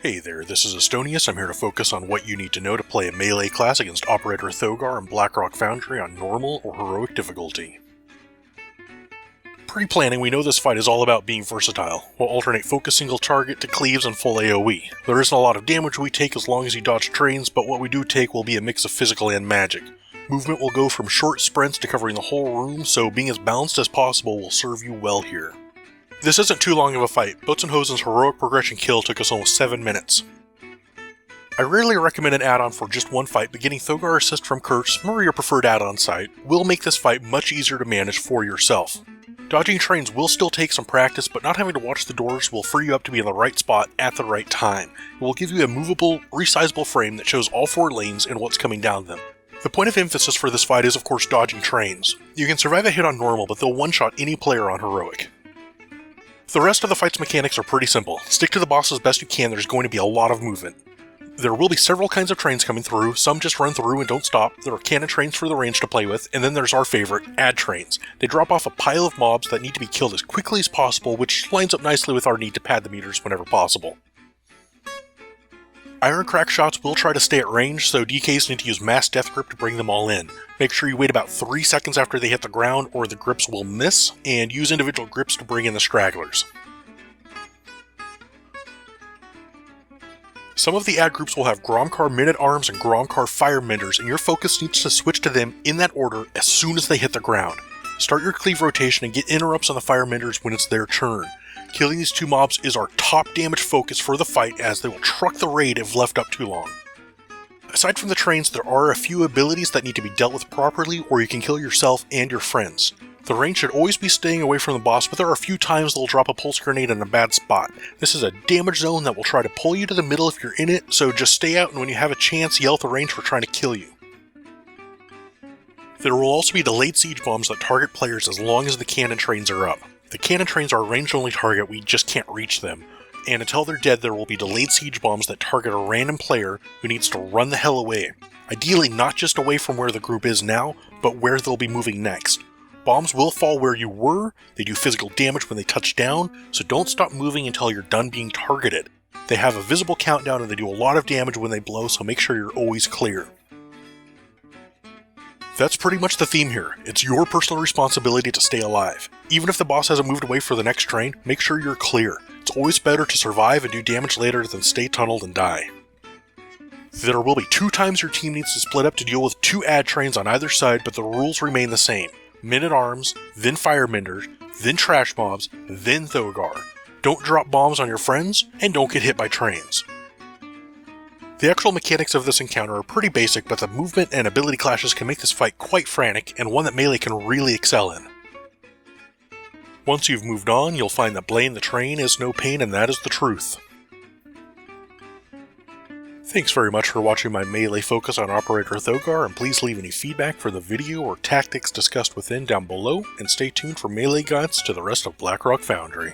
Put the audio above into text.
Hey there, this is Estonius. I'm here to focus on what you need to know to play a melee class against Operator Thogar and Blackrock Foundry on normal or heroic difficulty. Pre-planning, we know this fight is all about being versatile. We'll alternate focus single target to cleaves and full AoE. There isn't a lot of damage we take as long as you dodge trains, but what we do take will be a mix of physical and magic. Movement will go from short sprints to covering the whole room, so being as balanced as possible will serve you well here. This isn't too long of a fight. Boatsenhosen's heroic progression kill took us almost 7 minutes. I rarely recommend an add-on for just one fight, but getting Thogar assist from Kurtz, or your preferred add-on site, will make this fight much easier to manage for yourself. Dodging trains will still take some practice, but not having to watch the doors will free you up to be in the right spot at the right time. It will give you a movable, resizable frame that shows all 4 lanes and what's coming down them. The point of emphasis for this fight is of course dodging trains. You can survive a hit on normal, but they'll one-shot any player on heroic. The rest of the fight's mechanics are pretty simple. Stick to the boss as best you can, there's going to be a lot of movement. There will be several kinds of trains coming through, some just run through and don't stop, there are cannon trains for the range to play with, and then there's our favorite, add trains. They drop off a pile of mobs that need to be killed as quickly as possible, which lines up nicely with our need to pad the meters whenever possible. Iron crack shots will try to stay at range, so DKs need to use mass death grip to bring them all in. Make sure you wait about 3 seconds after they hit the ground or the grips will miss, and use individual grips to bring in the stragglers. Some of the ad groups will have Gromcar Men-at-Arms and Gromcar Firemenders, and your focus needs to switch to them in that order as soon as they hit the ground. Start your cleave rotation and get interrupts on the Firemenders when it's their turn. Killing these 2 mobs is our top damage focus for the fight, as they will truck the raid if left up too long. Aside from the trains, there are a few abilities that need to be dealt with properly, or you can kill yourself and your friends. The range should always be staying away from the boss, but there are a few times they'll drop a pulse grenade in a bad spot. This is a damage zone that will try to pull you to the middle if you're in it, so just stay out and when you have a chance, yell at the range for trying to kill you. There will also be delayed siege bombs that target players as long as the cannon trains are up. The cannon trains are a range-only target, we just can't reach them. And until they're dead, there will be delayed siege bombs that target a random player who needs to run the hell away. Ideally not just away from where the group is now, but where they'll be moving next. Bombs will fall where you were, they do physical damage when they touch down, so don't stop moving until you're done being targeted. They have a visible countdown and they do a lot of damage when they blow, so make sure you're always clear. That's pretty much the theme here. It's your personal responsibility to stay alive. Even if the boss hasn't moved away for the next train, make sure you're clear. It's always better to survive and do damage later than stay tunneled and die. There will be 2 times your team needs to split up to deal with 2 ad trains on either side, but the rules remain the same. Men-at-Arms, then Firemenders, then Trash Mobs, then Thogar. Don't drop bombs on your friends, and don't get hit by trains. The actual mechanics of this encounter are pretty basic, but the movement and ability clashes can make this fight quite frantic, and one that Melee can really excel in. Once you've moved on, you'll find that blame the train is no pain, and that is the truth. Thanks very much for watching my Melee focus on Operator Thogar, and please leave any feedback for the video or tactics discussed within down below, and stay tuned for Melee guides to the rest of Blackrock Foundry.